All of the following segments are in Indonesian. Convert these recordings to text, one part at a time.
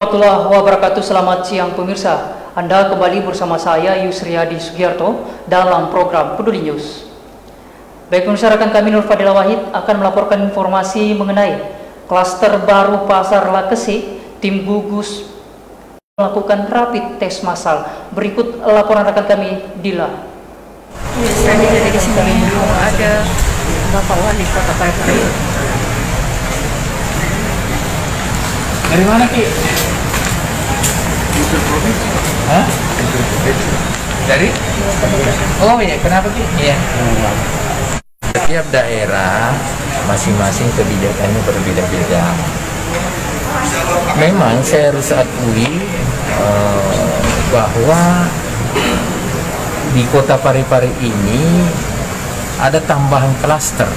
Warahmatullahi wabarakatuh. Selamat siang pemirsa. Anda kembali bersama saya Yusriadi Sugiarto dalam program Peduli News. Baik pemirsa, rekan kami Nur Fadila Wahid akan melaporkan informasi mengenai klaster baru Pasar Lakesi. Tim gugus melakukan rapid test massal. Berikut laporan rekan kami Dila. Saya di sini ada Bapak Wali Kota Parepare. Dari mana Ki? Hah? Dari? Oh iya, kenapa Ki? Iya. Setiap daerah masing-masing kebijakannya berbeda-beda. Memang saya harus akui bahwa di Kota Parepare ini ada tambahan klaster.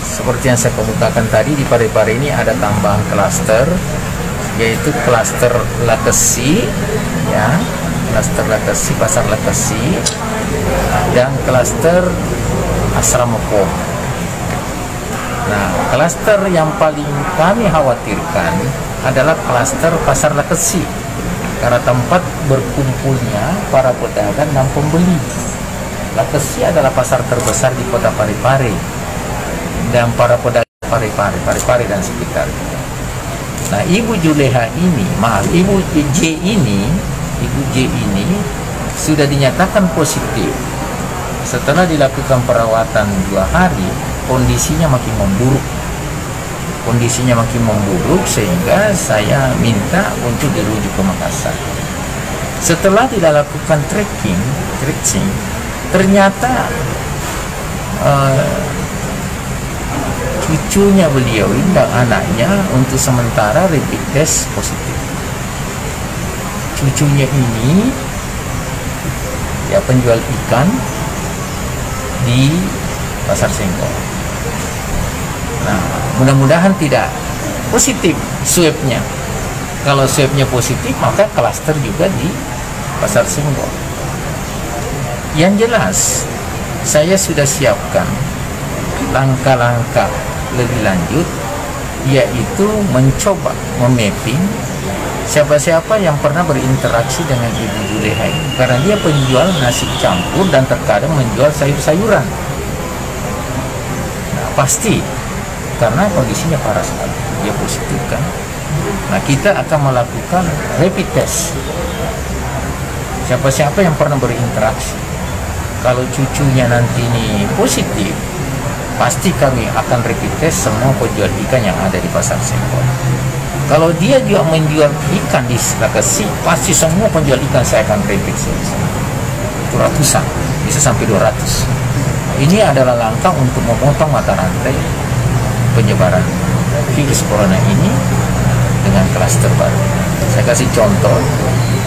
Seperti yang saya kemukakan tadi, di Parepare ini ada tambahan klaster, yaitu klaster Lakesi, ya, klaster Lakesi, Pasar Lakesi, dan klaster Asrama Pom. Nah, klaster yang paling kami khawatirkan adalah klaster Pasar Lakesi, karena tempat berkumpulnya para pedagang dan pembeli. Lakesi adalah pasar terbesar di Kota Parepare, dan para pedagang Parepare dan sekitarnya. Nah, Ibu Juleha ini, Ibu J ini sudah dinyatakan positif. Setelah dilakukan perawatan 2 hari, kondisinya makin memburuk. Sehingga saya minta untuk dirujuk ke Makassar. Setelah dilakukan tracing, ternyata cucunya beliau dan anaknya untuk sementara rapid test positif. Cucunya ini ya penjual ikan di Pasar Senggol. Nah, mudah-mudahan tidak positif swabnya. Kalau swabnya positif, maka klaster juga di Pasar Senggol. Yang jelas, saya sudah siapkan langkah-langkah lebih lanjut, yaitu mencoba memapping siapa-siapa yang pernah berinteraksi dengan Ibu Juleha ini, karena dia penjual nasi campur dan terkadang menjual sayur-sayuran. Nah, pasti karena kondisinya parah sekali, dia positif kan. Nah, kita akan melakukan rapid test siapa-siapa yang pernah berinteraksi. Kalau cucunya nanti ini positif, pasti kami akan rapid test semua penjual ikan yang ada di Pasar Senggol. Kalau dia juga menjual ikan di Lakesi, pasti semua penjual ikan saya akan rapid test. Itu ratusan, bisa sampai 200. Ini adalah langkah untuk memotong mata rantai penyebaran virus corona ini dengan klaster baru. Saya kasih contoh,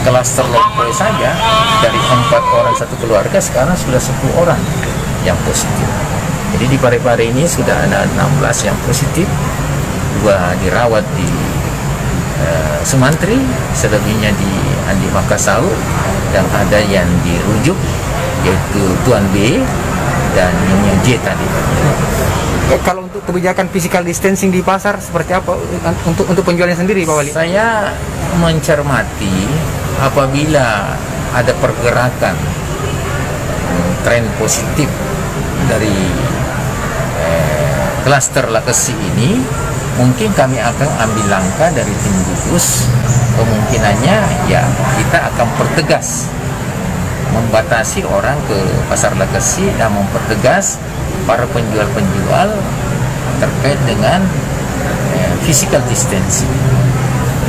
klaster Lompoy saja dari 4 orang satu keluarga sekarang sudah 10 orang yang positif. Jadi di Parepare ini sudah ada 16 yang positif, 2 dirawat di Sumantri, selebihnya di Andi Makassar, dan ada yang dirujuk yaitu Tuan B dan Nyonya J tadi. Kalau untuk kebijakan physical distancing di pasar seperti apa untuk penjualnya sendiri, Pak Wali? Saya mencermati apabila ada pergerakan tren positif dari klaster Lakesi ini, mungkin kami akan ambil langkah dari tim gugus. Kemungkinannya ya kita akan pertegas membatasi orang ke Pasar Lakesi dan mempertegas para penjual-penjual terkait dengan physical distancing.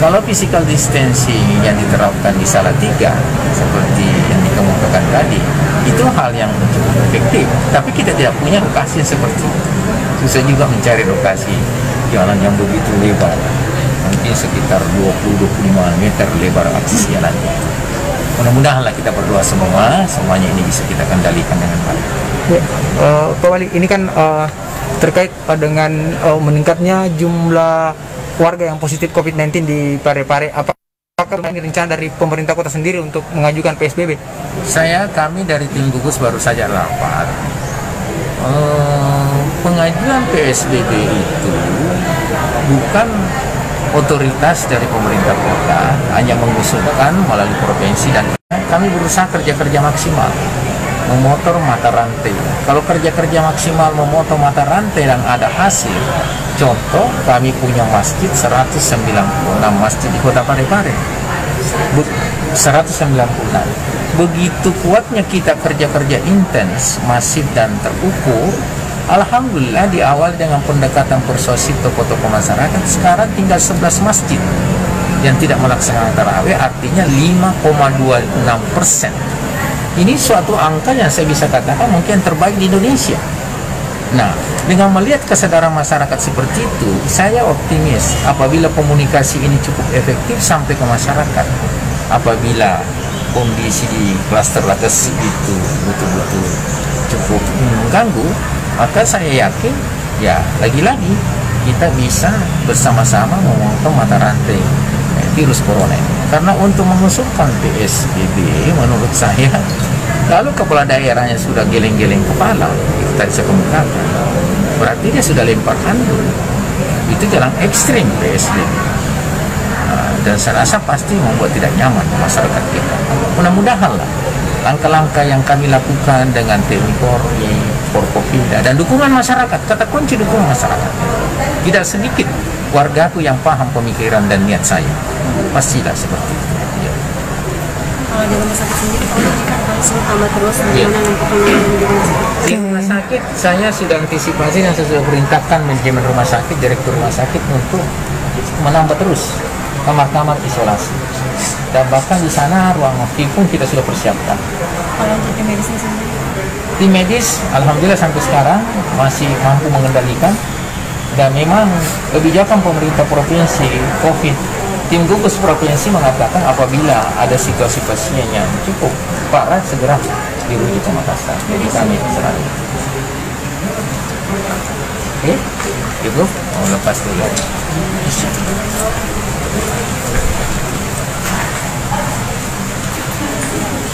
Kalau physical distancing yang diterapkan di Salatiga seperti yang dikemukakan tadi, itu hal yang cukup efektif. Tapi kita tidak punya lokasi seperti itu. Susah juga mencari lokasi jalan yang begitu lebar, mungkin sekitar 20-25 meter lebar akses jalannya. Mudah-mudahanlah kita berdoa semuanya ini bisa kita kendalikan dengan baik. Ya, Pak Wali, ini kan terkait dengan meningkatnya jumlah warga yang positif COVID-19 di Parepare. Apakah ini rencana dari pemerintah kota sendiri untuk mengajukan PSBB? Kami dari tim gugus baru saja rapat. Pengajuan PSBB itu bukan otoritas dari pemerintah kota hanya mengusulkan melalui provinsi, dan kami berusaha kerja-kerja maksimal memotong mata rantai. Kalau kerja-kerja maksimal memotong mata rantai dan ada hasil, contoh kami punya masjid 196 masjid di kota Parepare. 196. Begitu kuatnya kita kerja-kerja intens, masif dan terukur. Alhamdulillah di awal dengan pendekatan persosif tokoh-tokoh masyarakat, sekarang tinggal 11 masjid yang tidak melaksanakan tarawih, artinya 5,26%. Ini suatu angka yang saya bisa katakan mungkin terbaik di Indonesia. Nah, dengan melihat kesadaran masyarakat seperti itu, saya optimis apabila komunikasi ini cukup efektif sampai ke masyarakat. Apabila kondisi di klaster Lakesi itu betul-betul cukup mengganggu, maka saya yakin ya lagi-lagi kita bisa bersama-sama memotong mata rantai virus corona ini. Karena untuk mengusulkan PSBB menurut saya, lalu kepala daerahnya sudah geleng-geleng kepala, itu tadi saya kemukakan, berarti dia sudah lempar handuk. Itu jalan ekstrim PSBB. Dan saya rasa pasti membuat tidak nyaman masyarakat kita. Mudah-mudahan lah langkah-langkah yang kami lakukan dengan TNI Polri, Forkopimda, dan dukungan masyarakat, kata kunci dukungan masyarakat. Tidak sedikit wargaku yang paham pemikiran dan niat saya. Pastilah seperti itu. Ya. Kalau di rumah sakit sendiri, kalau langsung amat terus bagaimana untuk penanganan di rumah sakit? Di rumah sakit saya sudah antisipasi dan saya sudah perintahkan manajemen rumah sakit, direktur rumah sakit untuk menambah terus kamar-kamar isolasi, dan bahkan di sana ruang OT pun kita sudah persiapkan. Kalau untuk tim medisnya sendiri? Tim medis alhamdulillah sampai sekarang masih mampu mengendalikan, dan memang kebijakan pemerintah provinsi COVID, tim gugus provinsi mengatakan apabila ada situasi pasien yang cukup parah segera dirujuk ke Makassar. Jadi kami selalu Ibu mau lepas dulu.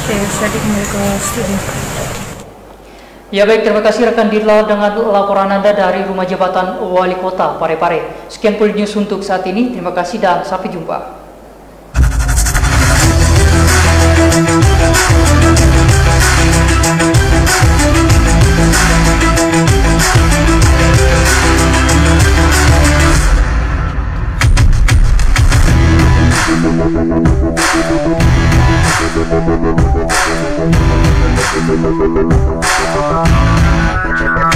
Oke, saya kembali ke studio. Ya baik, terima kasih rekan Dirla dengan laporan Anda dari Rumah Jabatan Wali Kota Parepare. Sekian Poli News untuk saat ini. Terima kasih dan sampai jumpa. Thank you.